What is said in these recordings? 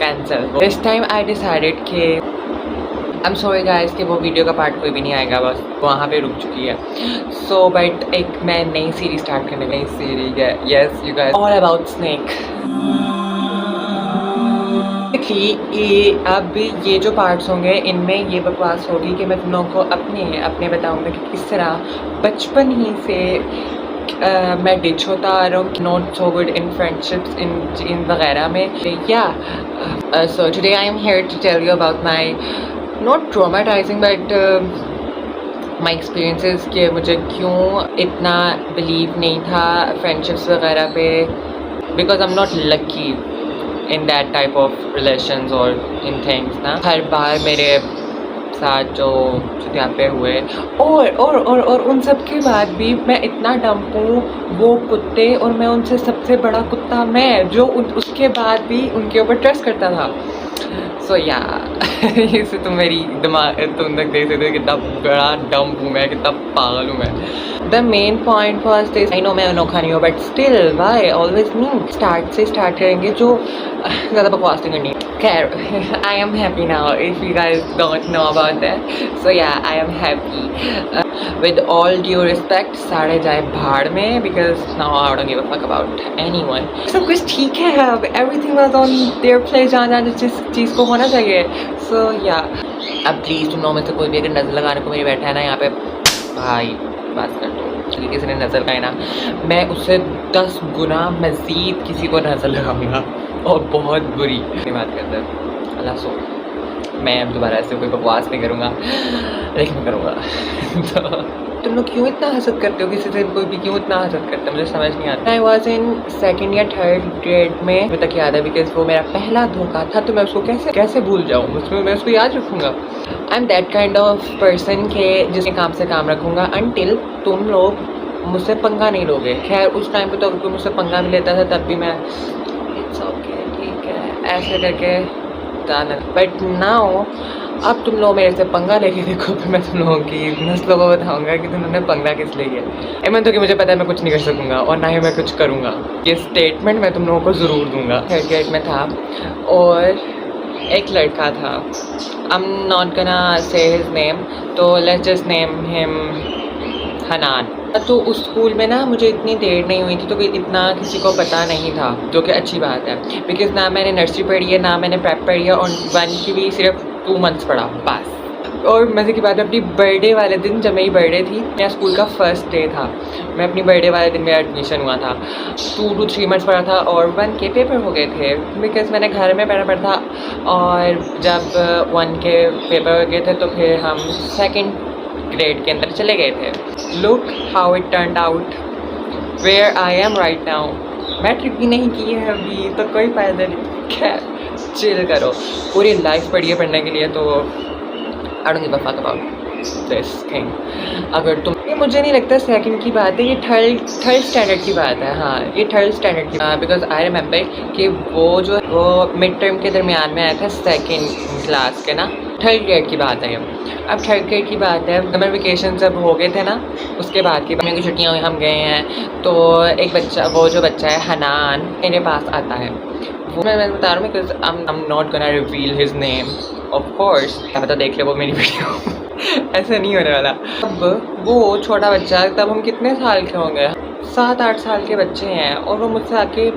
Cancel. This time I decided कि I am sorry guys कि वो वीडियो का पार्ट कोई भी नहीं आएगा, बस वहाँ पे रुक चुकी है। सो बट एक मैं नई सीरीज स्टार्ट करने, नई सीरीज है, yes you guys, all about snake. अब ये जो पार्ट्स होंगे इनमें ये बकवास होगी कि मैं तुम लोगों को अपने बताऊंगा कि किस तरह बचपन ही से मैं डिच होता आ रहा हूँ, not so good in friendships in वगैरह में। Yeah so today I am here to tell you about my not traumatizing but my experiences कि मुझे क्यों इतना बिलीव नहीं था फ्रेंडशिप्स वगैरह पे, because I am not lucky in that type of relations और इन थिंग्स ना। हर बार मेरे साथ जो चुतियापे हुए और उन सब के बाद भी मैं इतना डम्प हूँ, वो कुत्ते, और मैं उनसे सबसे बड़ा कुत्ता मैं, जो उसके बाद भी उनके ऊपर ट्रस्ट करता था। सो या इससे तुम मेरी दिमाग तुम तक देख सकते हो कितना बड़ा डम्प हूँ मैं, कितना पागल हूँ मैं। The main point was this, I know मैं अनोखा नहीं हूँ but still why always me. Start करेंगे जो ज़्यादा बकवास नहीं करनी। खैर I am happy now if you guys don't know about that. So yeah I am happy with all due respect, साढ़े जाए भाड़ में, because now I don't give a fuck about anyone. सब कुछ ठीक है अब, everything was on their place जहाँ जिस चीज़ को होना चाहिए। सो या अब प्लीज़ तुम लोगों में से कोई भी अगर नज़र लगाने को मेरी बैठा है ना यहाँ पे, भाई बात कर दो। किसी ने नज़र लगाए ना, मैं उससे 10 गुना मज़ीद किसी को नज़र लगाऊंगा, और बहुत बुरी बात करता है। अल्लाह सो मैं अब दोबारा ऐसे कोई बकवास नहीं करूँगा, लेकिन मैं करूँगा। तो तुम लोग क्यों इतना हसद करते हो किसी से, कोई भी क्यों इतना हसद करता है, मुझे समझ नहीं आता। आई वॉज इन 2nd या 3rd ग्रेड में, मुझे तक याद है बिकॉज वो मेरा पहला धोखा था, तो मैं उसको कैसे भूल जाऊँ, उसमें मैं उसको याद रखूँगा। I am that kind of person के जिसके काम से काम रखूँगा अनटिल तुम लोग मुझसे पंगा नहीं लोगे। खैर उस टाइम पे तो अगर कोई मुझसे पंगा भी लेता था तब भी मैं इट्स ओके ठीक है ऐसे करके जाना। बट नाउ अब तुम लोग मेरे से पंगा लेके देखो, फिर मैं तुम लोगों की नस्लों को बताऊंगा कि तुमने पंगा किस लिए किया। एमन तो कि मुझे पता है मैं कुछ नहीं कर सकूँगा और ना ही मैं कुछ करूँगा, ये स्टेटमेंट मैं तुम लोगों को ज़रूर दूँगा। 3rd ग्रेड में था और एक लड़का था, I am not gonna say his name, तो let's just name him Hanan. तो उस स्कूल में ना मुझे इतनी देर नहीं हुई थी, तो इतना किसी को पता नहीं था, जो कि अच्छी बात है, बिकॉज ना मैंने नर्सरी पढ़ी है ना मैंने प्रेप पढ़ी है, और 1 की भी सिर्फ 2 मंथ्स पढ़ा बस। और मज़े की बात है, अपनी बर्थडे वाले दिन, जब मेरी बर्थडे थी, मेरा स्कूल का फर्स्ट डे था, मैं अपनी बर्थडे वाले दिन मेरा एडमिशन हुआ था, 2 to 3 मंथ्स पढ़ा था और 1 के पेपर हो गए थे, बिकॉज मैंने घर में पढ़ा था। और जब 1 के पेपर हो गए थे तो फिर हम 2nd ग्रेड के अंदर चले गए थे। Look how it turned out, where I am right now. Matric भी नहीं की है अभी, तो कोई फ़ायदा नहीं। खैर चिल करो, पूरी लाइफ पढ़ी है पढ़ने के लिए, तो आई don't give a fuck about this thing. अगर तुम, ये मुझे नहीं लगता 2nd की बात है, ये थर्ड स्टैंडर्ड की बात है। हाँ ये 3rd स्टैंडर्ड की, बिकॉज आई रिमेंबर कि वो मिड टर्म के दरमियान में आया था 2nd क्लास के ना, 3rd ग्रेड की बात है। अब 3rd ग्रेड की बात है, समर वेकेशन जब हो गए थे ना, उसके बाद की की छुट्टियाँ हुई, हम गए हैं, तो एक बच्चा, वो जो बच्चा है हनान, मेरे पास आता है। वो मैं बता रहा हूँ because I am not gonna reveal his name of course, मैं तो देख ले वो मेरी वीडियो ऐसा नहीं होने वाला। अब वो छोटा बच्चा, तब हम कितने साल के होंगे, 7-8 साल के बच्चे हैं, और वो मुझसे आके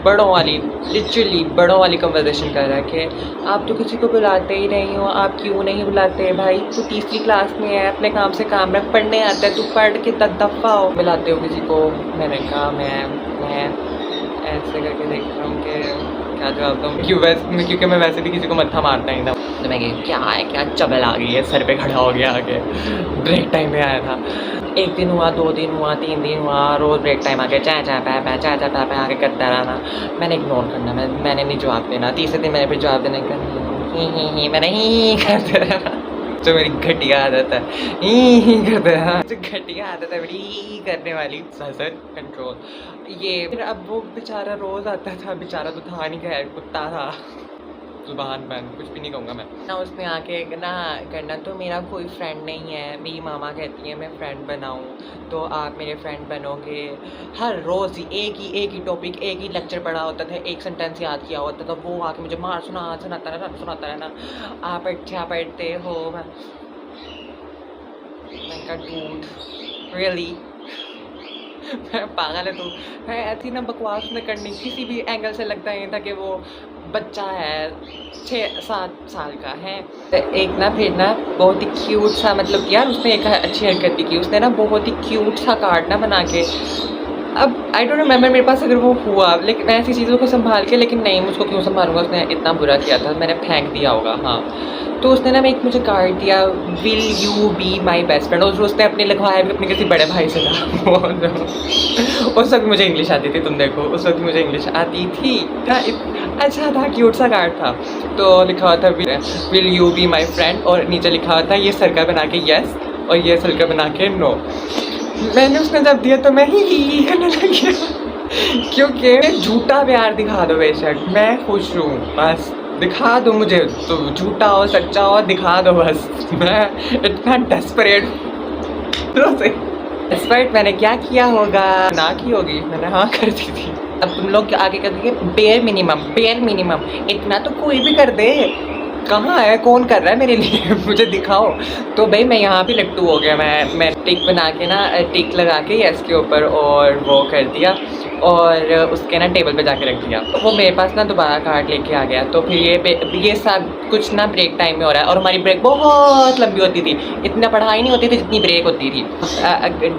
बड़ों वाली, लिटरली बड़ों वाली कन्वर्सेशन कर रहा है कि आप तो किसी को बुलाते ही नहीं हो, आप क्यों नहीं बुलाते भाई, तू 3री क्लास में है, अपने काम से काम रख, पढ़ने आता है, तू पढ़ के दफ़ा हो, बुलाते हो किसी को। मैंने कहा मैं ऐसे करके देख रहा हूँ कि क्या जवाब दूँ, क्योंकि मैं वैसे भी किसी को मत्था मारता ही था। तो मैं क्या है, क्या चबल आ गई है, सर पे खड़ा हो गया आगे, ब्रेक टाइम में आया था। 1 दिन हुआ, 2 दिन हुआ, 3 दिन हुआ, रोज़ ब्रेक टाइम आके चाय पै आके करता रहना। मैंने इग्नोर करना, मैंने नहीं जवाब देना। 3रे दिन मैंने फिर जवाब देने का, मैंने ही करते रहना, जो मेरी घटिया आदत है, ही करते रहना, जो घटिया आदत है मेरी करने वाली, सर कंट्रोल। ये फिर अब वो बेचारा रोज़ आता था, बेचारा तो था नहीं, खैर कुत्ता था, ज़ुबान बंद, कुछ भी नहीं कहूँगा मैं। ना उसने आके ना करना, तो मेरा कोई फ्रेंड नहीं है। मेरी मामा कहती है मैं फ्रेंड बनाऊँ, तो आप मेरे फ्रेंड बनोगे। हर रोज़ ही एक ही टॉपिक, एक ही लेक्चर पढ़ा होता था, एक सेंटेंस याद किया होता था, वो आके मुझे सुनाता रहना, आप अच्छा पढ़ते हो। मैंने कहा डूड रियली मैं पागल है तू। मैं ऐसी ना बकवास में करनी, किसी भी एंगल से लगता ही नहीं था कि वो बच्चा है 6-7 साल का है। एक ना फिर ना बहुत ही क्यूट सा, मतलब यार उसने एक अच्छी हरकत भी की, उसने ना बहुत ही क्यूट सा कार्ड ना बना के, अब आई डोंट रिमेंबर मेरे पास अगर वो हुआ, लेकिन ऐसी चीज़ों को संभाल के, लेकिन नहीं मैं उसको क्यों संभालूंगा, उसने इतना बुरा किया था, मैंने फेंक दिया होगा। हाँ, तो उसने ना एक मुझे कार्ड दिया, will you be my best friend, और उसने अपने लिखवाया भी अपने किसी बड़े भाई से था। उस वक्त मुझे इंग्लिश आती थी, तुम देखो उस वक्त मुझे इंग्लिश आती थी ना, अच्छा था, क्यूट सा कार्ड था। तो लिखा हुआ था will you be my friend, और नीचे लिखा हुआ था ये सर्कल बना के यस और ये सर्कल बना के नो। मैंने उसने जब दिया तो मैं ही करने लगी, क्योंकि झूठा प्यार दिखा दो बेशक, मैं खुश हूँ, बस दिखा दो मुझे, तो झूठा हो सच्चा हो दिखा दो बस। मैं इतना डेस्परेट डेस्परेट, मैंने क्या किया होगा, ना की होगी, मैंने हाँ कर दी थी। अब तुम लोग आगे कर देंगे बेयर मिनिमम, इतना तो कोई भी कर दे, कहाँ है, कौन कर रहा है मेरे लिए मुझे दिखाओ। तो भाई मैं यहाँ पे लट्टू हो गया, मैं टिक बना के ना, टिक लगा के यस के ऊपर और वो कर दिया, और उसके ना टेबल पे जाके रख दिया। तो वो मेरे पास ना दोबारा कार्ड लेके आ गया। तो फिर ये सब कुछ ना ब्रेक टाइम में हो रहा है, और हमारी ब्रेक बहुत लंबी होती थी, इतना पढ़ाई नहीं होती थी जितनी ब्रेक होती थी।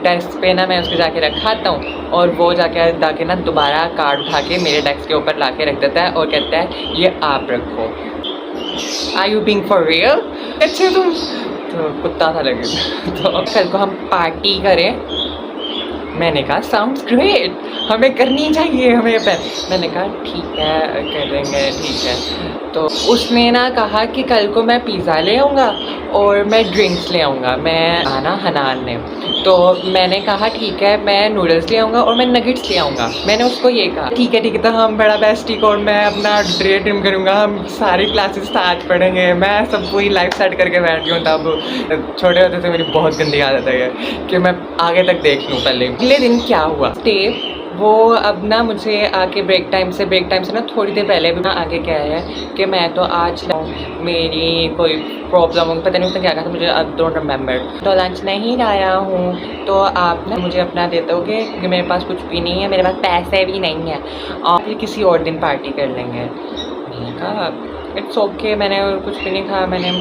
डेस्क पे ना मैं उसको जाके रखाता हूँ, और वो जाके ना दोबारा कार्ड उठा के मेरे डेस्क के ऊपर ला के रख देता है, और कहता है ये आप रखो। Are you being for real? अच्छे तुम तो कुत्ता था लगे। तो कल को हम पार्टी करें, मैंने कहा साउंड्स ग्रेट, हमें करनी चाहिए, हमें मैंने कहा ठीक है कर देंगे, ठीक है। तो उसने ना कहा कि कल को मैं पिज़्ज़ा ले आऊँगा और मैं ड्रिंक्स ले आऊँगा, मैं आना हनान ने। तो मैंने कहा ठीक है मैं नूडल्स ले आऊँगा और मैं नगेट्स ले आऊँगा, मैंने उसको ये कहा ठीक है तो हम बड़ा बेस्टी को, मैं अपना ड्रे ड्रीम करूँगा, हम सारी क्लासेस साथ पढ़ेंगे, मैं सब पूरी लाइफ सेट करके बैठी हूँ। तब छोटे होते से मेरी बहुत गंदी आदत है कि मैं आगे तक देख लूँ। पहले अगले दिन क्या हुआ, वो अब ना मुझे आके ब्रेक टाइम से ना थोड़ी देर पहले भी ना आके कह रहा है कि मैं तो आज मेरी कोई प्रॉब्लम हो, पता नहीं उसने क्या कहा था, मुझे आई डोंट रिमेंबर, तो लंच नहीं लाया हूँ, तो आप ना मुझे अपना दे दोगे क्योंकि मेरे पास कुछ भी नहीं है, मेरे पास पैसे भी नहीं है, और फिर किसी और दिन पार्टी कर लेंगे। मैंने कहा इट्स ओके, मैंने कुछ भी नहीं कहा, मैंने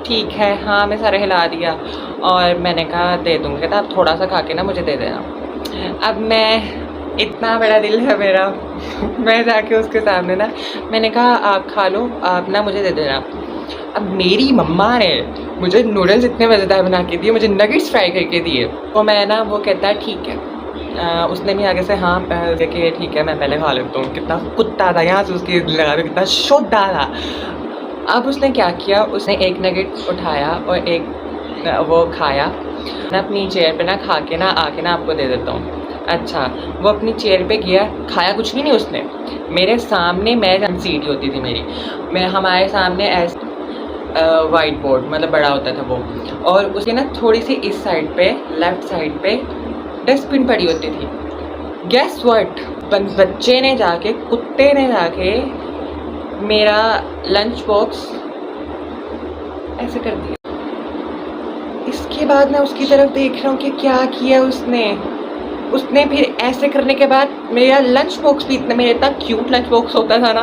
ठीक है हाँ मैं सारे हिला दिया, और मैंने कहा दे दूँगी, कहता आप थोड़ा सा खा के ना मुझे दे देना। अब मैं इतना बड़ा दिल है मेरा मैं जाके उसके सामने ना मैंने कहा आप खा लो, आप ना मुझे दे देना। अब मेरी मम्मा ने मुझे नूडल्स इतने मज़ेदार बना के दिए, मुझे नगेट्स फ्राई करके दिए, तो मैं ना वो कहता है ठीक है। उसने भी आगे से हाँ कि ठीक है मैं पहले खा लेता हूँ। कितना कुत्ता था, यहाँ से उसकी लगा दो कितना शुद्ध था। अब उसने क्या किया, उसने एक नगेट उठाया और एक वो खाया, मैं अपनी चेयर पे ना खा के ना आके ना आपको दे देता हूँ। अच्छा, वो अपनी चेयर पे गया, खाया कुछ भी नहीं उसने, मेरे सामने मैं सीट होती थी मेरी, मैं हमारे सामने ऐसे वाइट बोर्ड मतलब बड़ा होता था वो, और उसके ना थोड़ी सी इस साइड पे लेफ़्ट साइड पे डस्टबिन पड़ी होती थी। गेस व्हाट, बच्चे ने जाके, कुत्ते ने जाके मेरा लंच बॉक्स ऐसे कर दिया। इसके बाद मैं उसकी तरफ देख रहा हूँ कि क्या किया उसने फिर ऐसे करने के बाद मेरा लंच बॉक्स भी मेरा इतना क्यूट लंच बॉक्स होता था ना,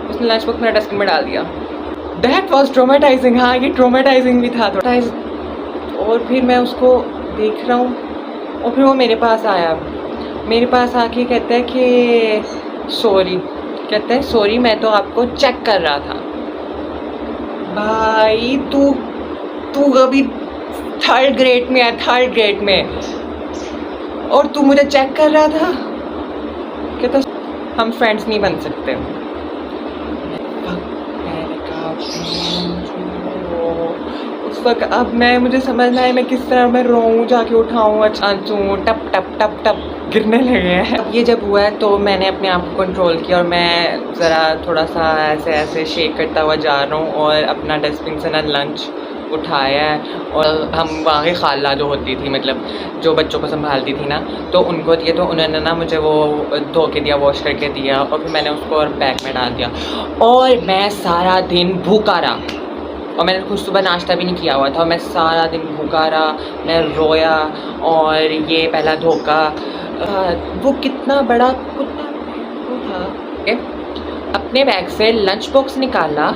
उसने लंच बॉक्स मेरा डस्टबिन में डाल दिया। That was traumatizing. हाँ ये ट्रोमेटाइजिंग भी था थोड़ा। और फिर मैं उसको देख रहा हूँ, और फिर वो मेरे पास आया, मेरे पास आके कहता है कि सॉरी मैं तो आपको चेक कर रहा था। भाई तू अभी थर्ड ग्रेड में है, और तू मुझे चेक कर रहा था, कहता हम फ्रेंड्स नहीं बन सकते। उस फक अब मुझे समझ ना आए मैं किस तरह मैं रोऊं जाके उठाऊं आंसू टप टप टप टप गिरने लगे हैं। अब ये जब हुआ है तो मैंने अपने आप को कंट्रोल किया और मैं ज़रा थोड़ा सा ऐसे ऐसे शेक करता हुआ जा रहा हूँ और अपना डस्टबिन से ना लंच उठाया है और हम वहाँ की खाला जो होती थी मतलब जो बच्चों को संभालती थी ना तो उनको दिए तो उन्होंने ना मुझे वो धो के दिया वॉश करके दिया और फिर मैंने उसको और बैग में डाल दिया और मैं सारा दिन भूखा रहा और मैंने कुछ सुबह नाश्ता भी नहीं किया हुआ था और मैं सारा दिन भूखा रहा मैं रोया और ये पहला धोखा वो कितना बड़ा कुत्ता वो था अपने बैग से लंच बॉक्स निकाला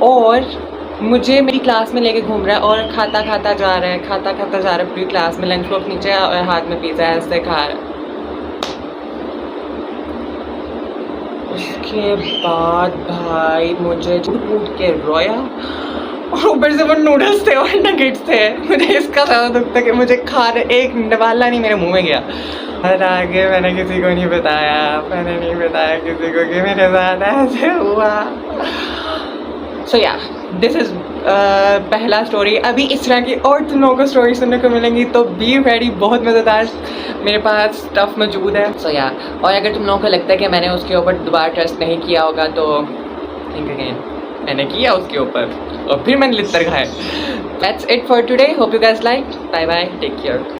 और मुझे मेरी क्लास में लेके घूम रहा है और खाता खाता जा रहा है पूरी क्लास में लंच बॉक्स नीचे और हाथ में पिज़्ज़ा ऐसे खा रहा है। उसके बाद भाई मुझे कूट के रोया और ऊपर से वो नूडल्स थे और नगेट्स थे। मुझे इसका ज़्यादा दुख था कि मुझे खा रहे एक वाला नहीं मेरे मुंह में गया और आगे मैंने किसी को नहीं बताया किसी को कि मेरे साथ ऐसे हुआ। सो या दिस इज़ पहला स्टोरी। अभी इस तरह की और तुम लोगों को स्टोरी सुनने को मिलेंगी तो बी रेडी, बहुत मज़ेदार मेरे पास स्टफ़ मौजूद है। सो या और अगर तुम लोगों को लगता है कि मैंने उसके ऊपर दोबारा ट्रस्ट नहीं किया होगा तो थिंक अगेन, मैंने किया उसके ऊपर और फिर मैंने लित्तर खाए। That's it for today, hope you guys like. Bye bye, take care.